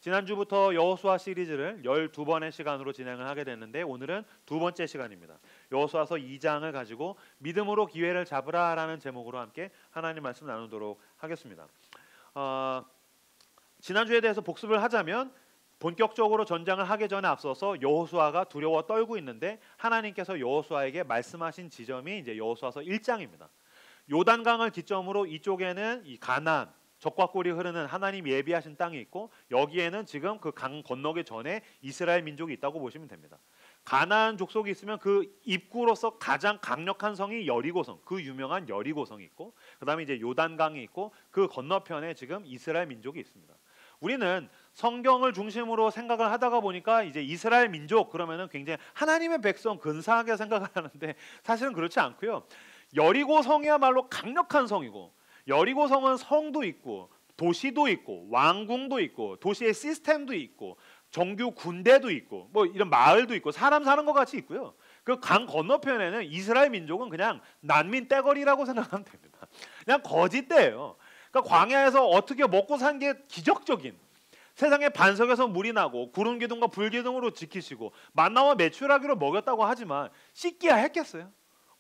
지난주부터 여호수아 시리즈를 12번의 시간으로 진행을 하게 됐는데 오늘은 두 번째 시간입니다. 여호수아서 2장을 가지고 믿음으로 기회를 잡으라라는 제목으로 함께 하나님 말씀 나누도록 하겠습니다. 지난주에 대해서 복습을 하자면 본격적으로 전장을 하기 전에 앞서서 여호수아가 두려워 떨고 있는데 하나님께서 여호수아에게 말씀하신 지점이 이제 여호수아서 1장입니다. 요단강을 기점으로 이쪽에는 이 가나안 적과 꿀이 흐르는 하나님 예비하신 땅이 있고 여기에는 지금 그 강 건너기 전에 이스라엘 민족이 있다고 보시면 됩니다. 가나안 족속이 있으면 그 입구로서 가장 강력한 성이 여리고성, 그 유명한 여리고성이 있고 그다음에 이제 요단강이 있고 그 건너편에 지금 이스라엘 민족이 있습니다. 우리는 성경을 중심으로 생각을 하다가 보니까 이제 이스라엘 민족 그러면은 굉장히 하나님의 백성 근사하게 생각을 하는데 사실은 그렇지 않고요. 여리고성이야말로 강력한 성이고 여리고성은 성도 있고 도시도 있고 왕궁도 있고 도시의 시스템도 있고 정규 군대도 있고 뭐 이런 마을도 있고 사람 사는 것 같이 있고요. 그 강 건너편에는 이스라엘 민족은 그냥 난민 떼거리라고 생각하면 됩니다. 그냥 거짓대예요. 그러니까 광야에서 어떻게 먹고 산 게 기적적인 세상에 반석에서 물이 나고 구름 기둥과 불 기둥으로 지키시고 만나와 메추라기로 먹였다고 하지만 씻기야 했겠어요?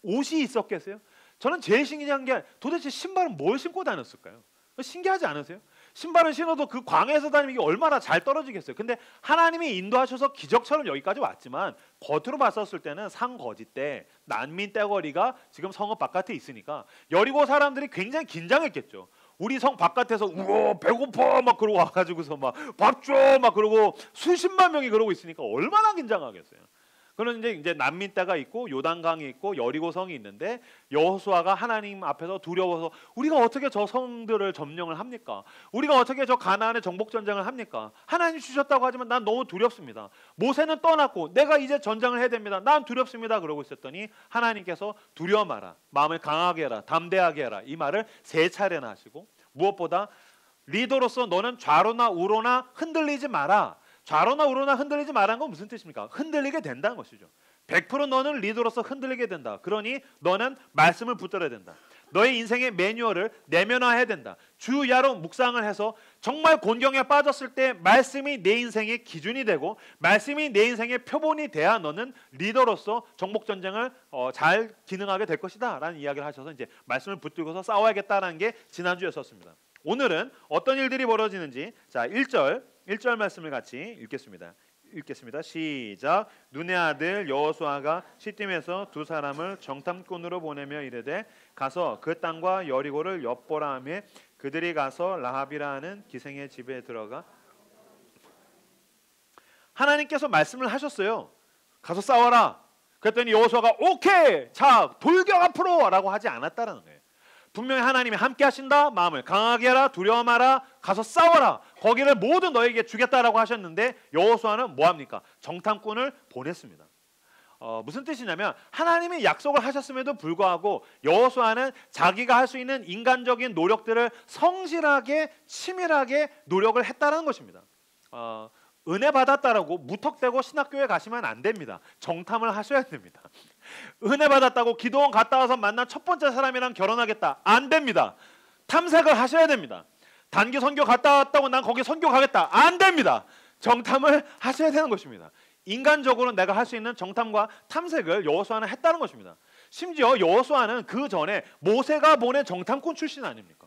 옷이 있었겠어요? 저는 제일 신기한 게 도대체 신발은 뭘 신고 다녔을까요? 신기하지 않으세요? 신발을 신어도 그 광야에서 다니면 이게 얼마나 잘 떨어지겠어요. 근데 하나님이 인도하셔서 기적처럼 여기까지 왔지만 겉으로 봤었을 때는 상거짓대 난민 떼거리가 지금 성읍 바깥에 있으니까 여리고 사람들이 굉장히 긴장했겠죠. 우리 성 바깥에서 우와 배고파 막 그러고 와가지고서 막 밥 줘 막 그러고 수십만 명이 그러고 있으니까 얼마나 긴장하겠어요. 그런데 이제 난민 떼가 있고 요단강이 있고 여리고성이 있는데 여호수아가 하나님 앞에서 두려워서 우리가 어떻게 저 성들을 점령을 합니까? 우리가 어떻게 저 가나안의 정복 전쟁을 합니까? 하나님 주셨다고 하지만 난 너무 두렵습니다. 모세는 떠났고 내가 이제 전쟁을 해야 됩니다. 난 두렵습니다. 그러고 있었더니 하나님께서 두려워 마라. 마음을 강하게 해라. 담대하게 해라. 이 말을 3차례나 하시고 무엇보다 리더로서 너는 좌로나 우로나 흔들리지 마라. 좌로나 우로나 흔들리지 말라는 건 무슨 뜻입니까? 흔들리게 된다는 것이죠. 100% 너는 리더로서 흔들리게 된다. 그러니 너는 말씀을 붙들어야 된다. 너의 인생의 매뉴얼을 내면화해야 된다. 주야로 묵상을 해서 정말 곤경에 빠졌을 때 말씀이 내 인생의 기준이 되고 말씀이 내 인생의 표본이 돼야 너는 리더로서 정복전쟁을 잘 기능하게 될 것이다 라는 이야기를 하셔서 이제 말씀을 붙들고서 싸워야겠다라는 게 지난주였었습니다. 오늘은 어떤 일들이 벌어지는지 자 1절 말씀을 같이 읽겠습니다. 시작. 눈의 아들 여호수아가 시딤에서 두 사람을 정탐꾼으로 보내며 이르되 가서 그 땅과 여리고를 엿보라 하며 그들이 가서 라합이라는 기생의 집에 들어가 하나님께서 말씀을 하셨어요. 가서 싸워라. 그랬더니 여호수아가 오케이 자 돌격 앞으로 라고 하지 않았다는 거예요. 분명히 하나님이 함께 하신다. 마음을 강하게 해라. 두려워 마라. 가서 싸워라. 거기를 모두 너에게 주겠다라고 하셨는데 여호수아는 뭐합니까? 정탐꾼을 보냈습니다. 무슨 뜻이냐면 하나님이 약속을 하셨음에도 불구하고 여호수아는 자기가 할 수 있는 인간적인 노력들을 성실하게 치밀하게 노력을 했다는 것입니다. 은혜 받았다라고 무턱대고 신학교에 가시면 안 됩니다. 정탐을 하셔야 됩니다. 은혜 받았다고 기도원 갔다 와서 만난 첫 번째 사람이랑 결혼하겠다. 안 됩니다. 탐색을 하셔야 됩니다. 단기 선교 갔다 왔다고 난 거기 선교 가겠다. 안 됩니다. 정탐을 하셔야 되는 것입니다. 인간적으로 내가 할 수 있는 정탐과 탐색을 여호수아는 했다는 것입니다. 심지어 여호수아는 그 전에 모세가 보낸 정탐꾼 출신 아닙니까?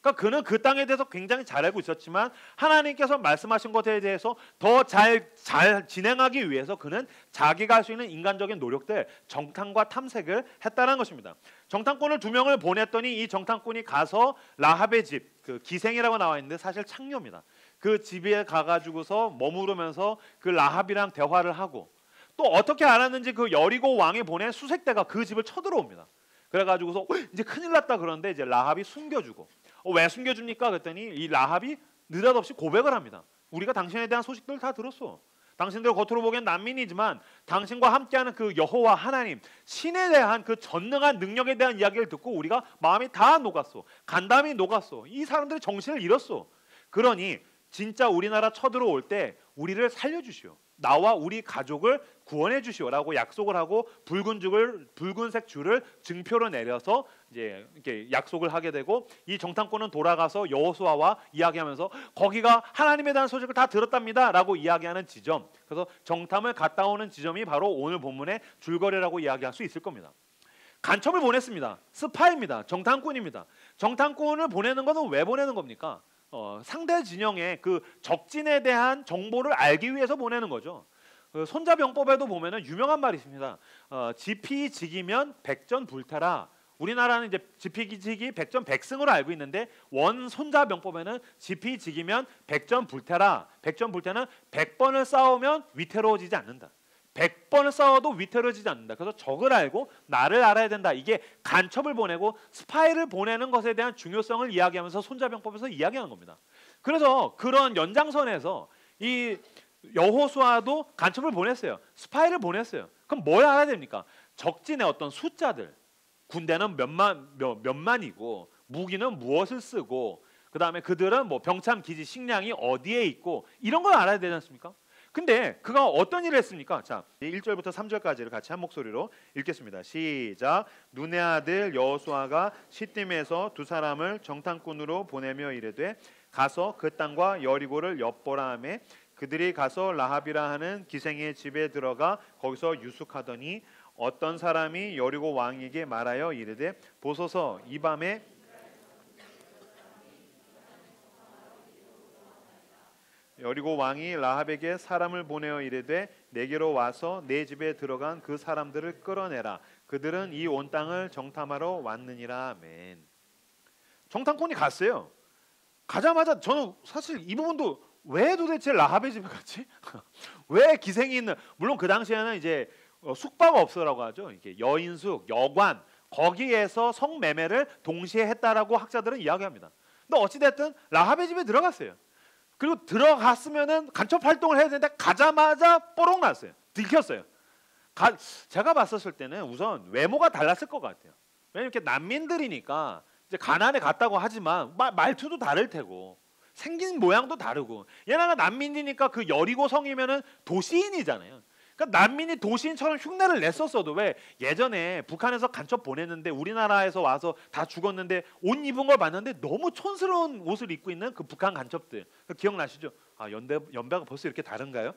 그러니까 그는 그 땅에 대해서 굉장히 잘 알고 있었지만 하나님께서 말씀하신 것에 대해서 더 잘 진행하기 위해서 그는 자기가 할 수 있는 인간적인 노력들 정탐과 탐색을 했다는 것입니다. 정탐꾼을 2명을 보냈더니 이 정탐꾼이 가서 라합의 집, 그 기생이라고 나와 있는데 사실 창녀입니다. 그 집에 가가지고서 머무르면서 그 라합이랑 대화를 하고 또 어떻게 알았는지 그 여리고 왕이 보낸 수색대가 그 집을 쳐들어옵니다. 그래가지고서 이제 큰일 났다 그러는데 이제 라합이 숨겨주고 왜 숨겨줍니까? 그랬더니 이 라합이 느닷없이 고백을 합니다. 우리가 당신에 대한 소식들 다 들었어. 당신들 겉으로 보기엔 난민이지만 당신과 함께하는 그 여호와 하나님 신에 대한 그 전능한 능력에 대한 이야기를 듣고 우리가 마음이 다 녹았어. 간담이 녹았어. 이 사람들이 정신을 잃었어. 그러니 진짜 우리나라 쳐들어올 때 우리를 살려주시오. 나와 우리 가족을 구원해 주시오라고 약속을 하고 붉은색 줄을 증표로 내려서 이제 이렇게 약속을 하게 되고, 이 정탐꾼은 돌아가서 여호수아와 이야기하면서 거기가 하나님에 대한 소식을 다 들었답니다라고 이야기하는 지점, 그래서 정탐을 갔다 오는 지점이 바로 오늘 본문의 줄거리라고 이야기할 수 있을 겁니다. 간첩을 보냈습니다. 스파입니다. 정탐꾼입니다. 정탐꾼을 보내는 것은 왜 보내는 겁니까? 상대 진영의 그 적진에 대한 정보를 알기 위해서 보내는 거죠. 손자병법에도 보면은 유명한 말이 있습니다. 지피지기면 백전불태라. 우리나라는 이제 지피지기 백전백승으로 알고 있는데, 원 손자병법에는 지피지기면 백전불태라. 백전불태는 100번을 싸우면 위태로워지지 않는다. 100번을 싸워도 위태로워지지 않는다. 그래서 적을 알고 나를 알아야 된다. 이게 간첩을 보내고 스파이를 보내는 것에 대한 중요성을 이야기하면서 손자병법에서 이야기하는 겁니다. 그래서 그런 연장선에서 이 여호수아도 간첩을 보냈어요. 스파이를 보냈어요. 그럼 뭘 알아야 됩니까? 적진의 어떤 숫자들, 군대는 몇만이고 무기는 무엇을 쓰고, 그 다음에 그들은 뭐 병참 기지 식량이 어디에 있고, 이런 걸 알아야 되지 않습니까? 근데 그가 어떤 일을 했습니까? 자, 1절부터 3절까지를 같이 한 목소리로 읽겠습니다. 시작. 눈의 아들 여호수아가 시딤에서 두 사람을 정탐꾼으로 보내며 이르되 가서 그 땅과 여리고를 엿보라 하매 그들이 가서 라합이라 하는 기생의 집에 들어가 거기서 유숙하더니 어떤 사람이 여리고 왕에게 말하여 이르되 보소서 이 밤에 여리고 왕이 라합에게 사람을 보내어 이르되 내게로 와서 내 집에 들어간 그 사람들을 끌어내라. 그들은 이 온 땅을 정탐하러 왔느니라. 아멘. 정탐꾼이 갔어요. 가자마자 저는 사실 이 부분도 왜 도대체 라합의 집에 갔지? 왜 기생이 있는, 물론 그 당시에는 이제 숙박업소라고 하죠. 이게 여인숙, 여관, 거기에서 성매매를 동시에 했다라고 학자들은 이야기합니다. 근데 어찌 됐든 라합의 집에 들어갔어요. 그리고 들어갔으면은 간첩 활동을 해야 되는데 가자마자 뽀록 났어요. 들켰어요. 제가 봤었을 때는 우선 외모가 달랐을 것 같아요. 왜냐면 이렇게 난민들이니까 이제 가난에 갔다고 하지만 말투도 다를 테고 생긴 모양도 다르고, 얘네가 난민이니까 그 여리고 성이면은 도시인이잖아요. 그러니까 난민이 도시인처럼 흉내를 냈었어도, 왜 예전에 북한에서 간첩 보냈는데 우리나라에서 와서 다 죽었는데 옷 입은 걸 봤는데 너무 촌스러운 옷을 입고 있는 그 북한 간첩들, 기억나시죠? 아, 연배가 벌써 이렇게 다른가요?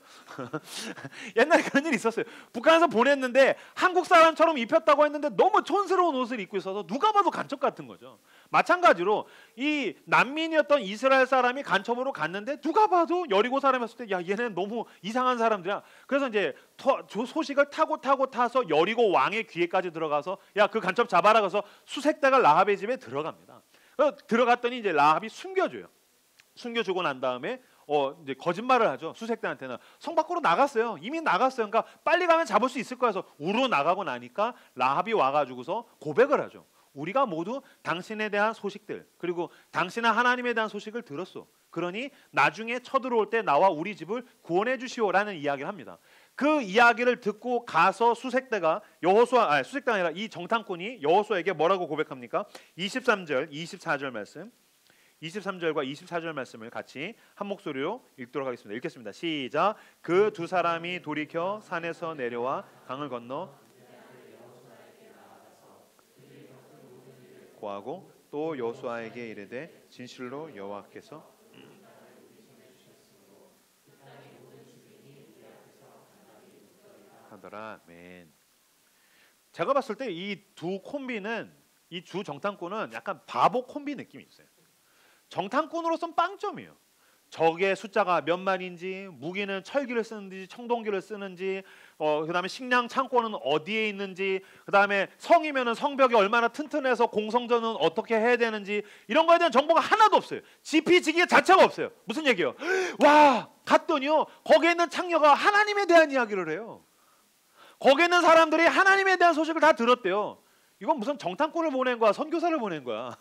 옛날에 그런 일이 있었어요. 북한에서 보냈는데 한국 사람처럼 입혔다고 했는데 너무 촌스러운 옷을 입고 있어서 누가 봐도 간첩 같은 거죠. 마찬가지로 이 난민이었던 이스라엘 사람이 간첩으로 갔는데 누가 봐도 여리고 사람이었을 때 야, 얘네는 너무 이상한 사람들이야. 그래서 이제 소식을 타서 여리고 왕의 귀에까지 들어가서 야, 그 간첩 잡아라. 그래서 수색대가 라합의 집에 들어갑니다. 들어갔더니 이제 라합이 숨겨주고 난 다음에 이제 거짓말을 하죠. 수색대한테는 성 밖으로 나갔어요. 이미 나갔어요. 그러니까 빨리 가면 잡을 수 있을 거야 해서 우르르 나가고 나니까 라합이 와가지고서 고백을 하죠. 우리가 모두 당신에 대한 소식들, 그리고 당신은 하나님에 대한 소식을 들었어. 그러니 나중에 쳐들어올 때 나와 우리 집을 구원해 주시오라는 이야기를 합니다. 그 이야기를 듣고 가서 수색대가 수색대가 아니라 이 정탐꾼이 여호수아에게 뭐라고 고백합니까? 23절, 24절 말씀, 23절과 24절 말씀을 같이 한 목소리로 읽도록 하겠습니다. 읽겠습니다. 시작. 그 두 사람이 돌이켜 산에서 내려와 강을 건너 고하고 또 여호수아에게 이르되 진실로 여호와께서 하더라. 아멘. 제가 봤을 때 이 두 콤비는, 이 두 정탐꾼은 약간 바보 콤비 느낌이 있어요. 정탐꾼으로서는 빵점이에요. 적의 숫자가 몇 마리인지, 무기는 철기를 쓰는지 청동기를 쓰는지, 그다음에 식량 창고는 어디에 있는지, 그다음에 성이면은 성벽이 얼마나 튼튼해서 공성전은 어떻게 해야 되는지, 이런 거에 대한 정보가 하나도 없어요. 지피지기 자체가 없어요. 무슨 얘기예요? 와, 갔더니요 거기에 있는 창녀가 하나님에 대한 이야기를 해요. 거기에 있는 사람들이 하나님에 대한 소식을 다 들었대요. 이건 무슨 정탐꾼을 보낸 거야, 선교사를 보낸 거야.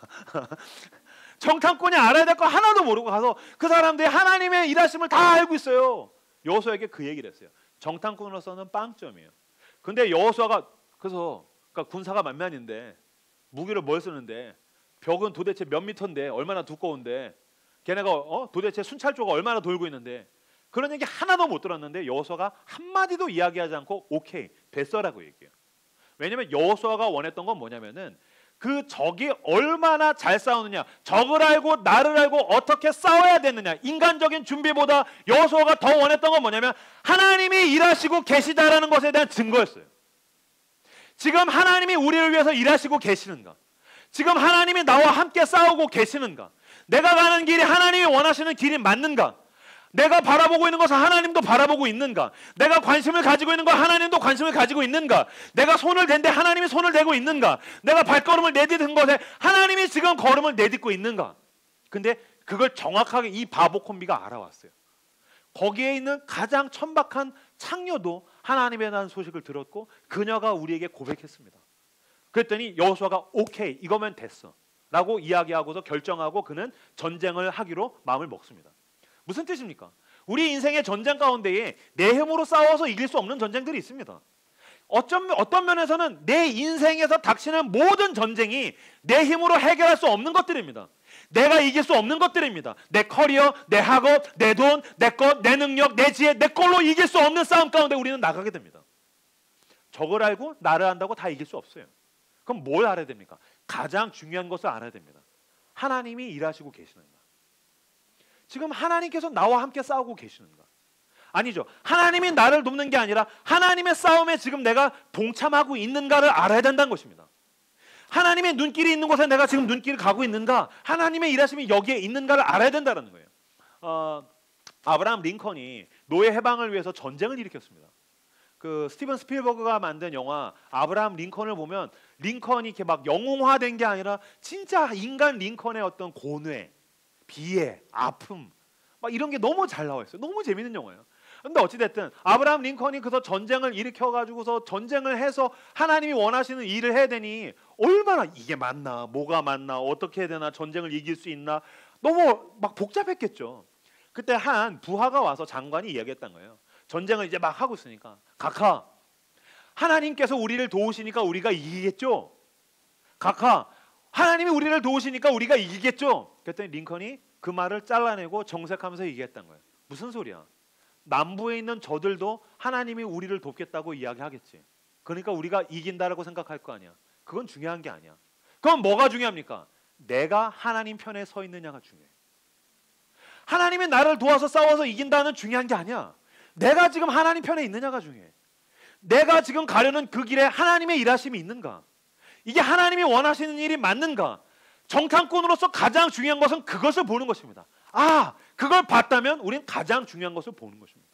정탐꾼이 알아야 될 거 하나도 모르고 가서 그 사람들이 하나님의 일하심을 다 알고 있어요. 여호수아에게 그 얘기를 했어요. 정탐꾼으로서는 빵점이에요. 근데 여호수아가 그래서 그러니까 군사가 만만인데 무기를 뭘 쓰는데, 벽은 도대체 몇 미터인데, 얼마나 두꺼운데, 걔네가 도대체 순찰조가 얼마나 돌고 있는데, 그런 얘기 하나도 못 들었는데 여호수아가 한마디도 이야기하지 않고 오케이 됐어라고 얘기해요. 왜냐하면 여호수아가 원했던 건 뭐냐면은 그 적이 얼마나 잘 싸우느냐, 적을 알고 나를 알고 어떻게 싸워야 되느냐, 인간적인 준비보다 여호수아가 더 원했던 건 뭐냐면 하나님이 일하시고 계시다라는 것에 대한 증거였어요. 지금 하나님이 우리를 위해서 일하시고 계시는가? 지금 하나님이 나와 함께 싸우고 계시는가? 내가 가는 길이 하나님이 원하시는 길이 맞는가? 내가 바라보고 있는 것을 하나님도 바라보고 있는가? 내가 관심을 가지고 있는 것 하나님도 관심을 가지고 있는가? 내가 손을 댄데 하나님이 손을 대고 있는가? 내가 발걸음을 내딛은 것에 하나님이 지금 걸음을 내딛고 있는가? 근데 그걸 정확하게 이 바보 콤비가 알아왔어요. 거기에 있는 가장 천박한 창녀도 하나님에 대한 소식을 들었고 그녀가 우리에게 고백했습니다. 그랬더니 여호수아가 오케이 이거면 됐어 라고 이야기하고서 결정하고 그는 전쟁을 하기로 마음을 먹습니다. 무슨 뜻입니까? 우리 인생의 전쟁 가운데에 내 힘으로 싸워서 이길 수 없는 전쟁들이 있습니다. 어떤 면에서는 내 인생에서 닥치는 모든 전쟁이 내 힘으로 해결할 수 없는 것들입니다. 내가 이길 수 없는 것들입니다. 내 커리어, 내 학업, 내 돈, 내 것, 내 능력, 내 지혜, 내 걸로 이길 수 없는 싸움 가운데 우리는 나가게 됩니다. 적을 알고 나를 안다고 다 이길 수 없어요. 그럼 뭘 알아야 됩니까? 가장 중요한 것을 알아야 됩니다. 하나님이 일하시고 계시는가? 지금 하나님께서 나와 함께 싸우고 계시는가? 아니죠. 하나님이 나를 돕는 게 아니라 하나님의 싸움에 지금 내가 동참하고 있는가를 알아야 된다는 것입니다. 하나님의 눈길이 있는 곳에 내가 지금 눈길을 가고 있는가? 하나님의 일하심이 여기에 있는가를 알아야 된다는 거예요. 아브라함 링컨이 노예 해방을 위해서 전쟁을 일으켰습니다. 그 스티븐 스필버그가 만든 영화 아브라함 링컨을 보면 링컨이 이렇게 막 영웅화된 게 아니라 진짜 인간 링컨의 어떤 고뇌, 비애, 아픔 막 이런 게 너무 잘 나와 있어요. 너무 재밌는 영화예요. 근데 어찌됐든 아브라함 링컨이 그래서 전쟁을 일으켜가지고서 전쟁을 해서 하나님이 원하시는 일을 해야 되니 얼마나 이게 맞나 뭐가 맞나 어떻게 해야 되나 전쟁을 이길 수 있나 너무 막 복잡했겠죠. 그때 한 부하가 와서 장관이 이야기했던 거예요. 전쟁을 이제 막 하고 있으니까 각하 하나님께서 우리를 도우시니까 우리가 이기겠죠. 각하 하나님이 우리를 도우시니까 우리가 이기겠죠. 그랬더니 링컨이 그 말을 잘라내고 정색하면서 얘기했던 거예요. 무슨 소리야? 남부에 있는 저들도 하나님이 우리를 돕겠다고 이야기하겠지. 그러니까 우리가 이긴다라고 생각할 거 아니야. 그건 중요한 게 아니야. 그럼 뭐가 중요합니까? 내가 하나님 편에 서 있느냐가 중요해. 하나님이 나를 도와서 싸워서 이긴다는 중요한 게 아니야. 내가 지금 하나님 편에 있느냐가 중요해. 내가 지금 가려는 그 길에 하나님의 일하심이 있는가? 이게 하나님이 원하시는 일이 맞는가? 정탐꾼으로서 가장 중요한 것은 그것을 보는 것입니다. 그걸 봤다면 우린 가장 중요한 것을 보는 것입니다.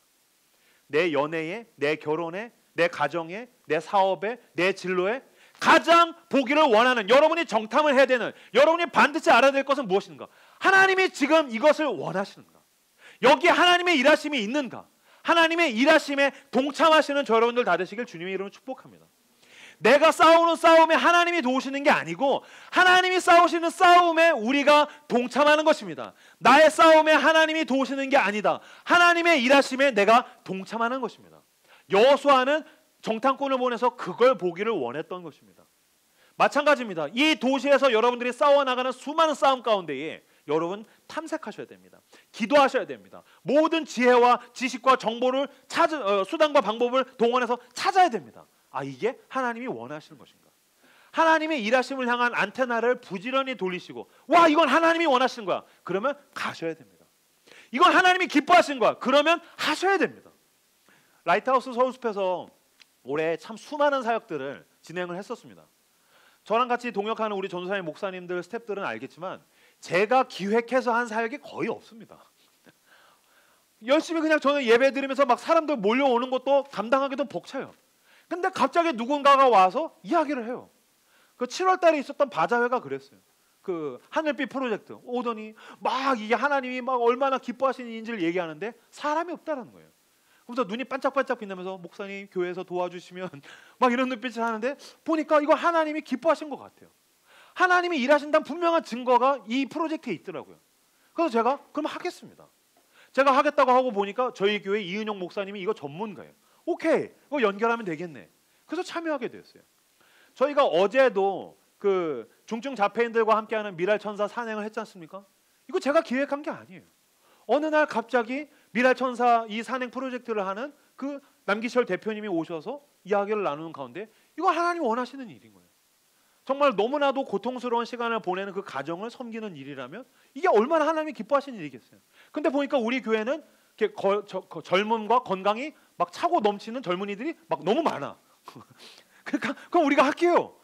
내 연애에, 내 결혼에, 내 가정에, 내 사업에, 내 진로에 가장 보기를 원하는 여러분이 정탐을 해야 되는 여러분이 반드시 알아야 될 것은 무엇인가? 하나님이 지금 이것을 원하시는가? 여기에 하나님의 일하심이 있는가? 하나님의 일하심에 동참하시는 저 여러분들 다 되시길 주님의 이름으로 축복합니다. 내가 싸우는 싸움에 하나님이 도우시는 게 아니고 하나님이 싸우시는 싸움에 우리가 동참하는 것입니다. 나의 싸움에 하나님이 도우시는 게 아니다. 하나님의 일하심에 내가 동참하는 것입니다. 여호수아는 정탐꾼을 보내서 그걸 보기를 원했던 것입니다. 마찬가지입니다. 이 도시에서 여러분들이 싸워나가는 수많은 싸움 가운데에 여러분 탐색하셔야 됩니다. 기도하셔야 됩니다. 모든 지혜와 지식과 정보를 수단과 방법을 동원해서 찾아야 됩니다. 이게 하나님이 원하시는 것인가? 하나님의 일하심을 향한 안테나를 부지런히 돌리시고 이건 하나님이 원하시는 거야. 그러면 가셔야 됩니다. 이건 하나님이 기뻐하시는 거야. 그러면 하셔야 됩니다. 라이트하우스 서울숲에서 올해 참 수많은 사역들을 진행을 했었습니다. 저랑 같이 동역하는 우리 전도사님 목사님들 스태프들은 알겠지만 제가 기획해서 한 사역이 거의 없습니다. 열심히 그냥 저는 예배 드리면서 막 사람들 몰려오는 것도 감당하기도 벅차요. 근데 갑자기 누군가가 와서 이야기를 해요. 그 7월 달에 있었던 바자회가 그랬어요. 그 하늘빛 프로젝트 오더니 막 이게 하나님이 막 얼마나 기뻐하시는 일인지를 얘기하는데 사람이 없다라는 거예요. 그래서 눈이 반짝반짝 빛나면서 목사님 교회에서 도와주시면 막 이런 눈빛을 하는데 보니까 이거 하나님이 기뻐하신 것 같아요. 하나님이 일하신다는 분명한 증거가 이 프로젝트에 있더라고요. 그래서 제가 그럼 하겠습니다. 제가 하겠다고 하고 보니까 저희 교회 이은영 목사님이 이거 전문가예요. 오케이, 이거 연결하면 되겠네. 그래서 참여하게 되었어요. 저희가 어제도 그 중증 자폐인들과 함께하는 미랄 천사 산행을 했지 않습니까? 이거 제가 기획한 게 아니에요. 어느 날 갑자기 미랄천사 이 산행 프로젝트를 하는 그 남기철 대표님이 오셔서 이야기를 나누는 가운데 이거 하나님 원하시는 일인 거예요. 정말 너무나도 고통스러운 시간을 보내는 그 가정을 섬기는 일이라면 이게 얼마나 하나님이 기뻐하시는 일이겠어요. 근데 보니까 우리 교회는 이렇게 젊음과 건강이 막 차고 넘치는 젊은이들이 막 너무 많아. 그러니까 그럼 우리가 할게요.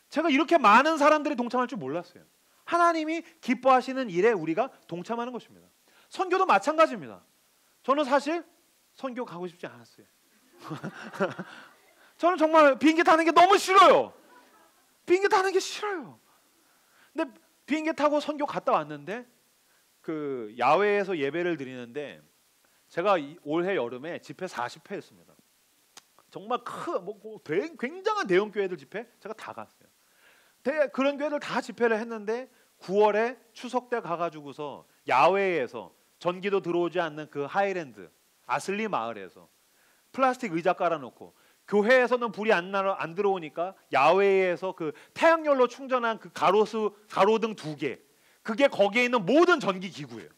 제가 이렇게 많은 사람들이 동참할 줄 몰랐어요. 하나님이 기뻐하시는 일에 우리가 동참하는 것입니다. 선교도 마찬가지입니다. 저는 사실 선교 가고 싶지 않았어요. 저는 정말 비행기 타는 게 너무 싫어요. 비행기 타는 게 싫어요. 근데 비행기 타고 선교 갔다 왔는데 그 야외에서 예배를 드리는데 제가 올해 여름에 집회 40회 했습니다. 정말 굉장한 대형 교회들 집회 제가 다 갔어요. 그런 교회들 다 집회를 했는데 9월에 추석 때 가가지고서 야외에서 전기도 들어오지 않는 그 하이랜드 아슬리 마을에서 플라스틱 의자 깔아놓고 교회에서는 불이 안 들어오니까 야외에서 그 태양열로 충전한 그 가로등 2개 그게 거기에 있는 모든 전기 기구예요.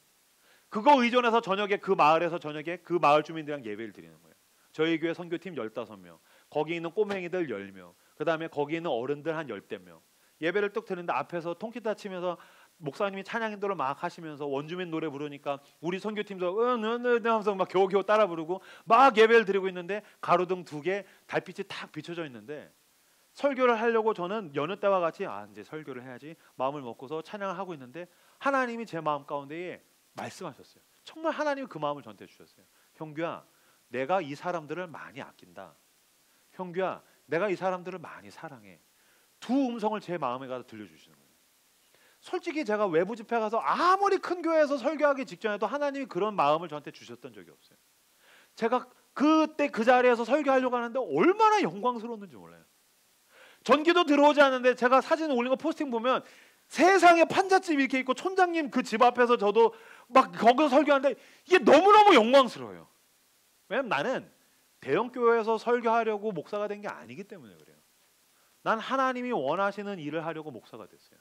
그거 의존해서 저녁에 그 마을에서 저녁에 그 마을 주민들이랑 예배를 드리는 거예요. 저희 교회 선교팀 15명, 거기 있는 꼬맹이들 10명, 그 다음에 거기 있는 어른들 한 10명 예배를 뚝 드는데 앞에서 통기타 치면서 목사님이 찬양 인도를 막 하시면서 원주민 노래 부르니까 우리 선교팀도 하면서 막 겨우겨우 따라 부르고 막 예배를 드리고 있는데 가로등 2개 달빛이 탁 비춰져 있는데 설교를 하려고 저는 여느 때와 같이 이제 설교를 해야지 마음을 먹고서 찬양을 하고 있는데 하나님이 제 마음 가운데에 말씀하셨어요. 정말 하나님이 그 마음을 저한테 주셨어요. 형규야, 내가 이 사람들을 많이 아낀다. 형규야, 내가 이 사람들을 많이 사랑해. 두 음성을 제 마음에 가서 들려주시는 거예요. 솔직히 제가 외부 집회 가서 아무리 큰 교회에서 설교하기 직전에도 하나님이 그런 마음을 저한테 주셨던 적이 없어요. 제가 그때 그 자리에서 설교하려고 하는데 얼마나 영광스러웠는지 몰라요. 전기도 들어오지 않는데 제가 사진 올린 거 포스팅 보면 세상에 판잣집 이렇게 있고 촌장님 그 집 앞에서 저도 막 거기서 설교하는데 이게 너무너무 영광스러워요. 왜냐면 나는 대형 교회에서 설교하려고 목사가 된 게 아니기 때문에 그래요. 난 하나님이 원하시는 일을 하려고 목사가 됐어요.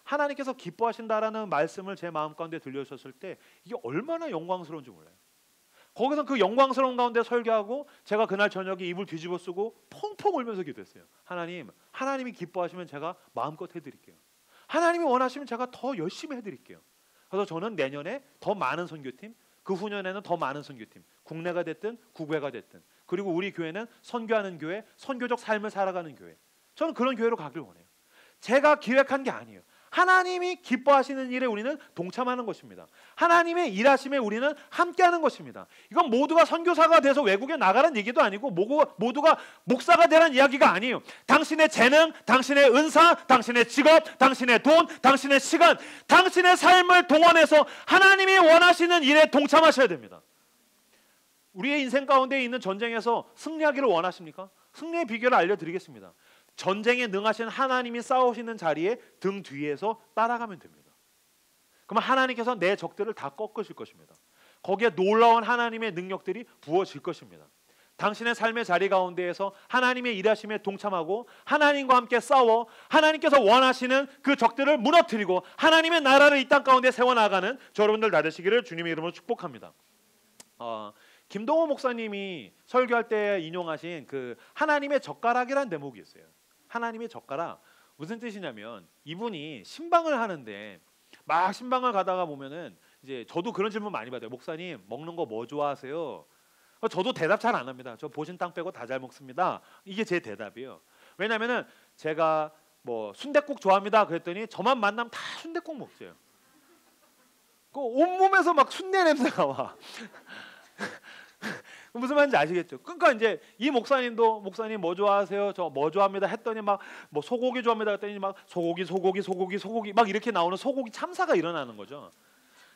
하나님께서 기뻐하신다라는 말씀을 제 마음 가운데 들려주셨을 때 이게 얼마나 영광스러운지 몰라요. 거기서 그 영광스러운 가운데 설교하고 제가 그날 저녁에 이불 뒤집어 쓰고 펑펑 울면서 기도했어요. 하나님이 기뻐하시면 제가 마음껏 해드릴게요. 하나님이 원하시면 제가 더 열심히 해드릴게요. 그래서 저는 내년에 더 많은 선교팀, 그 후년에는 더 많은 선교팀, 국내가 됐든 국외가 됐든, 그리고 우리 교회는 선교하는 교회, 선교적 삶을 살아가는 교회, 저는 그런 교회로 가길 원해요. 제가 기획한 게 아니에요. 하나님이 기뻐하시는 일에 우리는 동참하는 것입니다. 하나님의 일하심에 우리는 함께하는 것입니다. 이건 모두가 선교사가 돼서 외국에 나가는 얘기도 아니고 모두가 목사가 되라는 이야기가 아니에요. 당신의 재능, 당신의 은사, 당신의 직업, 당신의 돈, 당신의 시간, 당신의 삶을 동원해서 하나님이 원하시는 일에 동참하셔야 됩니다. 우리의 인생 가운데 있는 전쟁에서 승리하기를 원하십니까? 승리의 비결을 알려드리겠습니다. 전쟁에 능하신 하나님이 싸우시는 자리에 등 뒤에서 따라가면 됩니다. 그러면 하나님께서 내 적들을 다 꺾으실 것입니다. 거기에 놀라운 하나님의 능력들이 부어질 것입니다. 당신의 삶의 자리 가운데에서 하나님의 일하심에 동참하고 하나님과 함께 싸워 하나님께서 원하시는 그 적들을 무너뜨리고 하나님의 나라를 이 땅 가운데 세워나가는 여러분들 다 되시기를 주님의 이름으로 축복합니다. 김동호 목사님이 설교할 때 인용하신 그 하나님의 젓가락이라는 대목이 있어요. 하나님의 젓가락 무슨 뜻이냐면 이분이 신방을 하는데 막 신방을 가다가 보면은 이제 저도 그런 질문 많이 받아요. 목사님 먹는 거 뭐 좋아하세요? 저도 대답 잘 안 합니다. 저 보신 땅 빼고 다 잘 먹습니다. 이게 제 대답이에요. 왜냐면은 제가 뭐 순댓국 좋아합니다 그랬더니 저만 만나면 다 순댓국 먹죠. 그 온몸에서 막 순대 냄새가 와. 무슨 말인지 아시겠죠? 그러니까 이제 이 목사님도 목사님 뭐 좋아하세요? 저 뭐 좋아합니다 했더니 막 뭐 소고기 좋아합니다 했더니 막 소고기 막 이렇게 나오는 소고기 참사가 일어나는 거죠.